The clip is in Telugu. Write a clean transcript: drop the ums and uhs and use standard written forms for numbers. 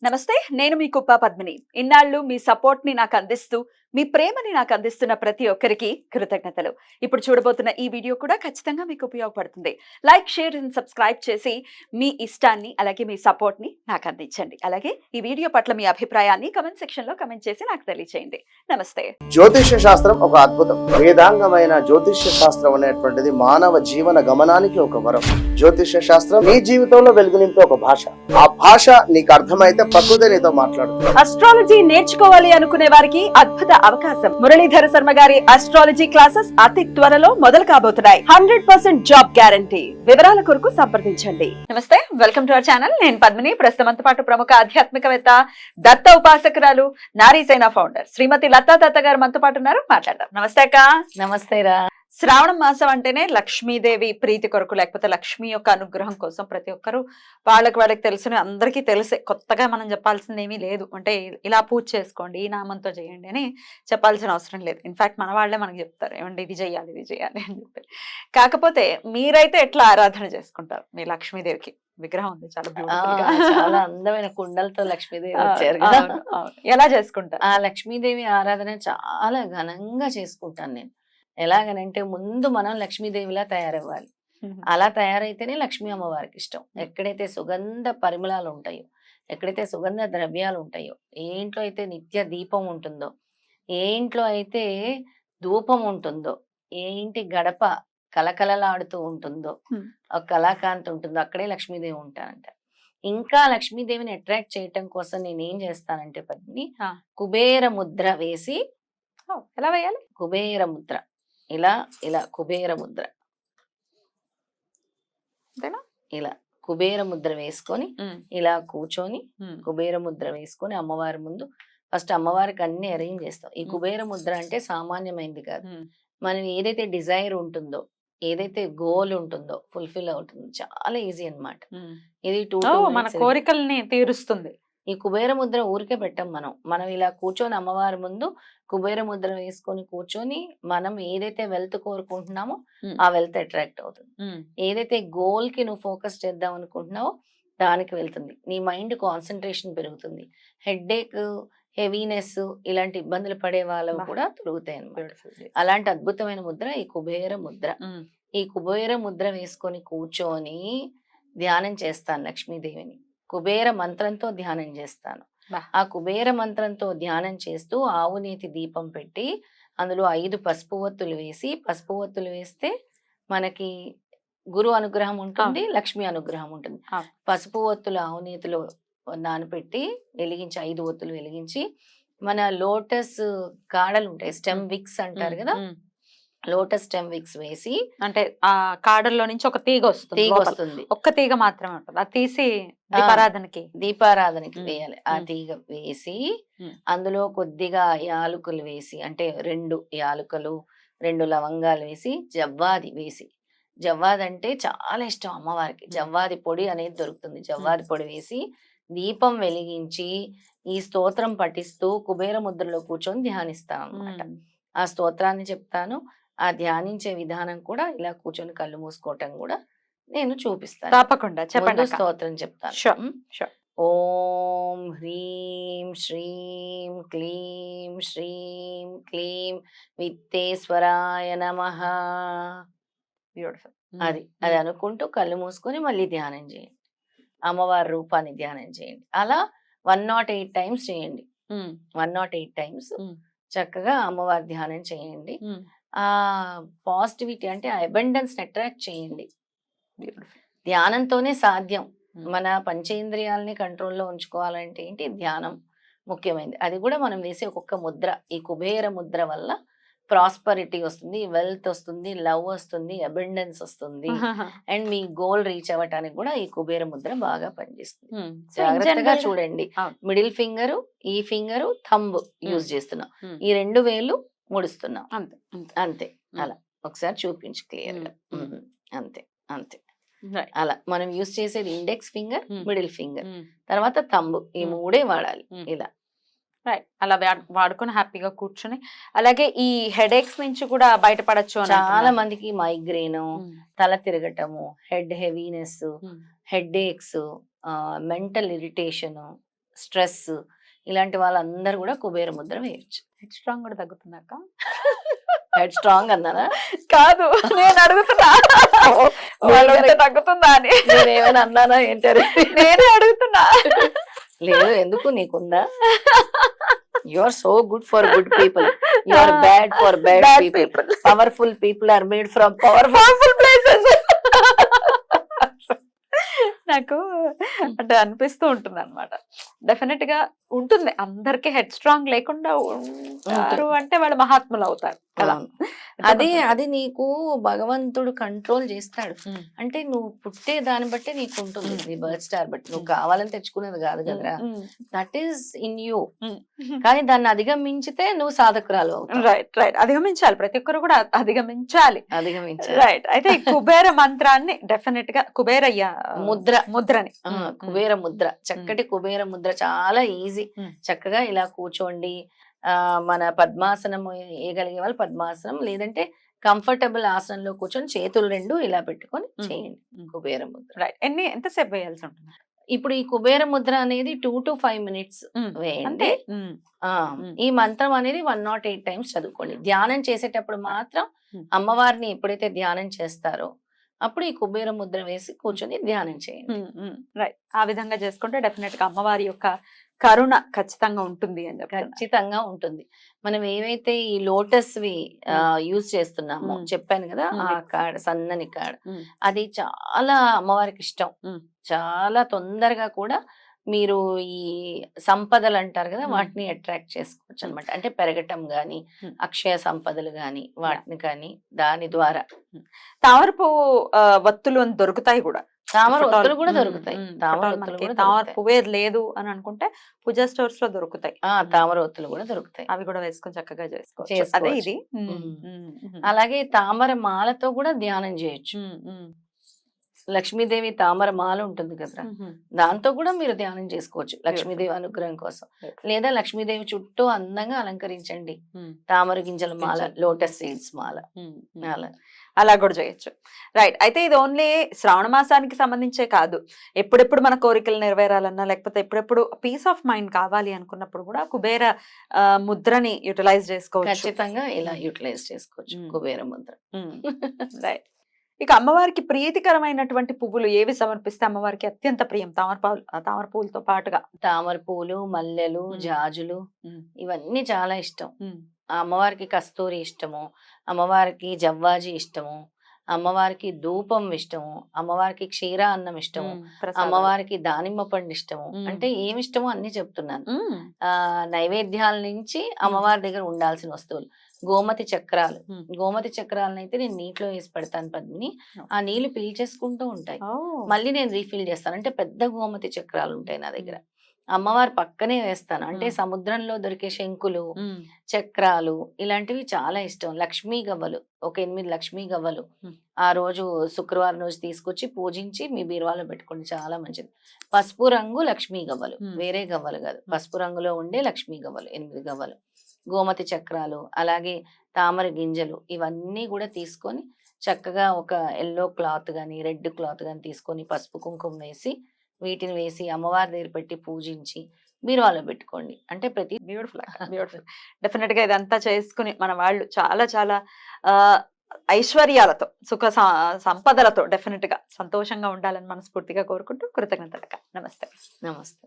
నమస్తే, నేను మీ కుప్ప పద్మిని. ఇన్నాళ్ళు మీ సపోర్ట్ ని నాకు అందిస్తూ, మీ ప్రేమని నాకు అందిస్తున్న ప్రతి ఒక్కరికి కృతజ్ఞతలు. ఇప్పుడు చూడబోతున్న ఈ వీడియో కూడా ఖచ్చితంగా మీకు ఉపయోగపడుతుంది. లైక్, షేర్ అండ్ సబ్స్క్రైబ్ చేసి మీ ఇష్టాన్ని అలాగే మీ సపోర్ట్ ని నాకు అందించండి. అలాగే ఈ వీడియో పట్ల మీ అభిప్రాయాన్ని కమెంట్ సెక్షన్ లో కమెంట్ చేసి నాకు తెలియజేయండి. నమస్తే. జ్యోతిష్య శాస్త్రం ఒక అద్భుతం. వేదాంగమైన జ్యోతిష్య శాస్త్రం అనేటువంటిది మానవ జీవన గమనానికి ఒక వరం. జ్యోతిష్య శాస్త్రం నీ జీవితంలో వెలుగునింపే ఒక భాష. ఆ భాష నీకు అర్థమైతే ప్రకృతి నీతో మాట్లాడుతుంది. అస్ట్రాలజీ నేర్చుకోవాలి అనుకునే వారికి అద్భుత అవకాశం. మురళీధర శర్మ గారి అస్ట్రాలజీ క్లాసెస్ అతి త్వరలో మొదలు కాబోతున్నాయి. 100% జాబ్ గ్యారంటీ. వివరాల కొరకు సంప్రదించండి. నమస్తే, వెల్కమ్ టు అవర్ ఛానల్. నేను పద్మిని. ప్రస్తుతంతో పాటు ప్రముఖ ఆధ్యాత్మికవేత్త, దత్త ఉపాసకురాలు, నారీసేన ఫౌండర్ శ్రీమతి లతా దత్త గారు మనతో పాటు ఉన్నారు. మాట్లాడదాం. నమస్తే అక్క. నమస్తే రా. శ్రావణ మాసం అంటేనే లక్ష్మీదేవి ప్రీతి కొరకు, లేకపోతే లక్ష్మి యొక్క అనుగ్రహం కోసం ప్రతి ఒక్కరు వాళ్ళకి తెలుసు, అందరికీ తెలిసే, కొత్తగా మనం చెప్పాల్సింది ఏమీ లేదు. అంటే ఇలా పూజ చేసుకోండి, ఈ నామంతో చేయండి అని చెప్పాల్సిన అవసరం లేదు. ఇన్ఫాక్ట్ మన వాళ్ళే మనకి చెప్తారు, ఏమంటే ఇది చేయాలి అని చెప్పి. కాకపోతే మీరైతే ఎట్లా ఆరాధన చేసుకుంటారు మీ లక్ష్మీదేవికి? విగ్రహం ఉంది, చాలా అందమైన కుండలతో లక్ష్మీదేవి వచ్చారు కదా. ఎలా చేసుకుంటారు? ఆ లక్ష్మీదేవి ఆరాధన చాలా ఘనంగా చేసుకుంటాను నేను. ఎలాగనంటే ముందు మనం లక్ష్మీదేవిలా తయారవ్వాలి. అలా తయారైతేనే లక్ష్మీ అమ్మవారికి ఇష్టం. ఎక్కడైతే సుగంధ పరిమళాలు ఉంటాయో, ఎక్కడైతే సుగంధ ద్రవ్యాలు ఉంటాయో, ఏ ఇంట్లో అయితే నిత్య దీపం ఉంటుందో, ఏ ఇంట్లో అయితే ధూపం ఉంటుందో, ఏ ఇంటి గడప కలకలలాడుతూ ఉంటుందో, ఒక కళాకాంతి ఉంటుందో, అక్కడే లక్ష్మీదేవి ఉంటారంట. ఇంకా లక్ష్మీదేవిని అట్రాక్ట్ చేయటం కోసం నేను ఏం చేస్తానంటే పద్మిని, కుబేర ముద్ర వేసి. ఎలా వేయాలి? కుబేర ముద్ర, ఇలా ఇలా కుబేర ముద్ర, ఇలా కుబేర ముద్ర వేసుకొని ఇలా కూర్చొని కుబేర ముద్ర వేసుకొని అమ్మవారి ముందు ఫస్ట్ అమ్మవారికి అన్ని అరేంజ్ చేస్తాం. ఈ కుబేర ముద్ర అంటే సామాన్యమైంది కాదు. మనం ఏదైతే డిజైర్ ఉంటుందో, ఏదైతే గోల్ ఉంటుందో ఫుల్ఫిల్ అవుతుంది. చాలా ఈజీ అన్నమాట. ఇది మన కోరికల్ని తీరుస్తుంది. ఈ కుబేర ముద్ర ఊరికే పెట్టం. మనం ఇలా కూర్చొని అమ్మవారి ముందు కుబేర ముద్ర వేసుకొని కూర్చొని మనం ఏదైతే వెల్త్ కోరుకుంటున్నామో ఆ వెల్త్ అట్రాక్ట్ అవుతుంది. ఏదైతే గోల్ కి నువ్వు ఫోకస్ చేద్దాం అనుకుంటున్నావో దానికి వెళ్తుంది. నీ మైండ్ కాన్సన్ట్రేషన్ పెరుగుతుంది. హెడ్ఏక్, హెవీనెస్ ఇలాంటి ఇబ్బందులు పడే వాళ్ళవి కూడా తొలుగుతాయి అన్నమాట. అలాంటి అద్భుతమైన ముద్ర ఈ కుబేర ముద్ర. ఈ కుబేర ముద్ర వేసుకొని కూర్చొని ధ్యానం చేస్తాను లక్ష్మీదేవిని. కుబేర మంత్రంతో ధ్యానం చేస్తాను. ఆ కుబేర మంత్రంతో ధ్యానం చేస్తూ ఆవు నేతి దీపం పెట్టి అందులో 5 పసుపు ఒత్తులు వేసి, పసుపు ఒత్తులు వేస్తే మనకి గురు అనుగ్రహం ఉంటుంది, లక్ష్మి అనుగ్రహం ఉంటుంది. పసుపు ఒత్తులు ఆవు నేతిలో నానపెట్టి వెలిగించి 5 ఒత్తులు వెలిగించి, మన లోటస్ కాడలు ఉంటాయి, స్టెమ్ విక్స్ అంటారు కదా, లోటస్ స్టెమ్ విక్స్ వేసి, అంటే ఆ కాడల్లో నుంచి ఒక తీగ వస్తుంది. ఒక్క తీగ మాత్రమే ఉంటుంది. అది తీసి దీపారాధనకి వేయాలి. ఆ తీగ వేసి అందులో కొద్దిగా యాలకులు వేసి, అంటే 2 యాలకులు 2 లవంగాలు వేసి, జవ్వాది వేసి, జవ్వాది అంటే చాలా ఇష్టం అమ్మవారికి. జవ్వాది పొడి అనేది దొరుకుతుంది. జవ్వాది పొడి వేసి దీపం వెలిగించి ఈ స్తోత్రం పఠిస్తూ కుబేర ముద్రలో కూర్చొని ధ్యానిస్తాను అన్నమాట. ఆ స్తోత్రాన్ని చెప్తాను. ఆ ధ్యానించే విధానం కూడా ఇలా కూర్చొని కళ్ళు మూసుకోవటం కూడా నేను చూపిస్తాను. తప్పకుండా చెప్పండి. స్తోత్రం చెప్తాను. ఓం హ్రీం శ్రీం క్లీం శ్రీం క్లీం విత్తేశ్వరాయ నమః. అది అనుకుంటూ కళ్ళు మూసుకొని మళ్ళీ ధ్యానం చేయండి. అమ్మవారి రూపాన్ని ధ్యానం చేయండి. అలా 108 టైమ్స్ చేయండి. 108 టైమ్స్ చక్కగా అమ్మవారి ధ్యానం చేయండి. ఆ పాజిటివిటీ అంటే ఆ అబండెన్స్ అట్రాక్ట్ చేయండి. ధ్యానంతోనే సాధ్యం. మన పంచేంద్రియాలని కంట్రోల్లో ఉంచుకోవాలంటే ఏంటి? ధ్యానం ముఖ్యమైనది. అది కూడా మనం వేసే ఒక్కొక్క ముద్ర, ఈ కుబేర ముద్ర వల్ల ప్రాస్పరిటీ వస్తుంది, వెల్త్ వస్తుంది, లవ్ వస్తుంది, అబండెన్స్ వస్తుంది. అండ్ మీ గోల్ రీచ్ అవ్వటానికి కూడా ఈ కుబేర ముద్ర బాగా పనిచేస్తుంది. జాగ్రత్తగా చూడండి. మిడిల్ ఫింగర్, ఈ ఫింగర్, థంబ్ యూజ్ చేస్తున్నాం. ఈ 2 వేలు ముడుస్తున్నాం. అంతే. అలా ఒకసారి చూపించు క్లియర్ గా. అంతే అంతే. అలా మనం యూజ్ చేసేది ఇండెక్స్ ఫింగర్, మిడిల్ ఫింగర్, తర్వాత థంబ్. ఈ 3 వాడాలి. ఇలా అలా వాడుకొని హ్యాపీగా కూర్చొని, అలాగే ఈ హెడేక్స్ నుంచి కూడా బయటపడచ్చు. చాలా మందికి మైగ్రేన్, తల తిరగటము, head heaviness, head aches, mental irritation, stress ఇలాంటి వాళ్ళందరూ కూడా కుబేర ముద్ర వేయొచ్చు. హెడ్ స్ట్రాంగ్ కూడా తగ్గుతున్నాక హెడ్ స్ట్రాంగ్ అన్నారా? కాదు, నేను అడుగుతున్నా వాళ్ళు ఉంటే తగ్గుతుందా అని. నేనేమైనా అన్నానా ఏంటారు? నేనే అడుగుతున్నా. లేదు, ఎందుకు, నీకుందా? You are so good for good people, you are bad for bad people. Powerful people are made from powerful places. నాకు అంటే అనిపిస్తూ ఉంటుంది అనమాట. డెఫినెట్ గా ఉంటుంది, అందరికి హెడ్ స్ట్రాంగ్ లేకుండా ఉంటారు అంటే వాళ్ళు మహాత్ములు అవుతారు కదా. అది నీకు భగవంతుడు కంట్రోల్ చేస్తాడు. అంటే నువ్వు పుట్టే దాన్ని బట్టే నీకు ఉంటుంది, నీ బర్త్ స్టార్ బట్టి. నువ్వు కావాలని తెచ్చుకునేది కాదు కదరా, దట్ ఈస్ ఇన్ యూ. కానీ దాన్ని అధిగమించితే నువ్వు సాధకురాలు అవుతావు. రైట్ రైట్, అధిగమించాలి, ప్రతి ఒక్కరు కూడా అధిగమించాలి. రైట్. అయితే ఈ కుబేర మంత్రాన్ని డెఫినెట్ గా కుబేరయ్య ముద్రని కుబేర ముద్ర, చక్కటి కుబేర ముద్ర చాలా ఈజీ. చక్కగా ఇలా కూర్చోండి. మన పద్మాసనం వేయగలిగే వాళ్ళు పద్మాసనం, లేదంటే కంఫర్టబుల్ ఆసనంలో కూర్చొని చేతులు రెండు ఇలా పెట్టుకొని చేయండి కుబేర ముద్ర. రైట్. ఎంతసేపు వేయాల్సి ఉంటుంది? ఇప్పుడు ఈ కుబేర ముద్ర అనేది 2 to 5 minutes వేయండి. ఈ మంత్రం అనేది 108 times చదువుకోండి. ధ్యానం చేసేటప్పుడు మాత్రం అమ్మవారిని ఎప్పుడైతే ధ్యానం చేస్తారో అప్పుడు ఈ కుబేర ముద్ర వేసి కూర్చొని ధ్యానం చేయండి. రైట్. ఆ విధంగా చేసుకుంటే డెఫినెట్ గా అమ్మవారి యొక్క కరుణ ఖచ్చితంగా ఉంటుంది అని చెప్పి. ఖచ్చితంగా ఉంటుంది. మనం ఏవైతే ఈ లోటస్ వి యూజ్ చేస్తున్నామో చెప్పాను కదా, ఆ కాడ, సన్నని కాడ, అది చాలా అమ్మవారికి ఇష్టం. చాలా తొందరగా కూడా మీరు ఈ సంపదలు అంటారు కదా, వాటిని అట్రాక్ట్ చేసుకోవచ్చు అనమాట. అంటే పెరగటం గాని, అక్షయ సంపదలు గాని, వాటిని కానీ దాని ద్వారా. తామరపు వత్తులు అని దొరుకుతాయి కూడా, తామర ఒత్తులు కూడా దొరుకుతాయి. తామర పువ్వే లేదు అని అనుకుంటే పూజా స్టోర్స్ లో దొరుకుతాయి, తామర ఒత్తులు కూడా దొరుకుతాయి. అవి కూడా వేసుకొని చక్కగా చేసుకోవచ్చు. అదే ఇది. అలాగే తామర మాలతో కూడా ధ్యానం చేయొచ్చు. లక్ష్మీదేవి తామర మాల ఉంటుంది కదా, దాంతో కూడా మీరు ధ్యానం చేసుకోవచ్చు లక్ష్మీదేవి అనుగ్రహం కోసం. లేదా లక్ష్మీదేవి చుట్టూ అందంగా అలంకరించండి తామర గింజల మాల, లోటస్ సీడ్స్ మాల, అలా కూడా చేయొచ్చు. రైట్. అయితే ఇది ఓన్లీ శ్రావణ మాసానికి సంబంధించే కాదు, ఎప్పుడెప్పుడు మన కోరికలు నెరవేరాలన్నా, లేకపోతే ఎప్పుడెప్పుడు పీస్ ఆఫ్ మైండ్ కావాలి అనుకున్నప్పుడు కూడా కుబేర ముద్రని యూటిలైజ్ చేసుకోవచ్చు. ఖచ్చితంగా ఇలా యూటిలైజ్ చేసుకోవచ్చు కుబేర ముద్ర. రైట్. ఇక అమ్మవారికి ప్రీతికరమైనటువంటి పువ్వులు ఏవి సమర్పిస్తే అమ్మవారికి అత్యంత ప్రియం? తామర పూలతో పాటుగా తామర పూలు, మల్లెలు, జాజులు ఇవన్నీ చాలా ఇష్టం. అమ్మవారికి కస్తూరి ఇష్టము, అమ్మవారికి జవ్వాజి ఇష్టము, అమ్మవారికి ధూపం ఇష్టము, అమ్మవారికి క్షీర అన్నం ఇష్టము, అమ్మవారికి దానిమ్మ పండు ఇష్టము. అంటే ఏమి ఇష్టమో అన్ని చెప్తున్నాను. నైవేద్యాల నుంచి అమ్మవారి దగ్గర ఉండాల్సిన వస్తువులు. గోమతి చక్రాలు, గోమతి చక్రాలను అయితే నేను నీటిలో వేసి పెడతాను పద్మిని, ఆ నీళ్లు పీల్చేసుకుంటూ ఉంటాయి, మళ్ళీ నేను రీఫిల్ చేస్తాను. అంటే పెద్ద గోమతి చక్రాలు ఉంటాయి నా దగ్గర, అమ్మవారి పక్కనే వేస్తాను. అంటే సముద్రంలో దొరికే శంకులు, చక్రాలు ఇలాంటివి చాలా ఇష్టం. లక్ష్మీ గవ్వలు, ఒక 8 లక్ష్మీ గవ్వలు ఆ రోజు శుక్రవారం రోజు తీసుకొచ్చి పూజించి మీ బీరువాలో పెట్టుకోండి, చాలా మంచిది. పసుపు రంగు లక్ష్మీ గవ్వలు, వేరే గవ్వలు కాదు, పసుపు రంగులో ఉండే లక్ష్మీ గవ్వలు 8 గవ్వలు. గోమతి చక్రాలు, అలాగే తామర గింజలు, ఇవన్నీ కూడా తీసుకొని చక్కగా ఒక ఎల్లో క్లాత్ గాని, రెడ్ క్లాత్ గాని తీసుకొని పసుపు కుంకుమ వేసి, వీటిని వేసి అమ్మవారి దగ్గర పెట్టి పూజించి బీరువాలో పెట్టుకోండి. అంటే ప్రతి బ్యూటిఫుల్ బ్యూటిఫుల్. డెఫినెట్ గా ఇదంతా చేసుకుని మన వాళ్ళు చాలా చాలా ఐశ్వర్యాలతో, సుఖ సంపదలతో డెఫినెట్ గా సంతోషంగా ఉండాలని మనస్ఫూర్తిగా కోరుకుంటూ కృతజ్ఞతలు. నమస్తే. నమస్తే.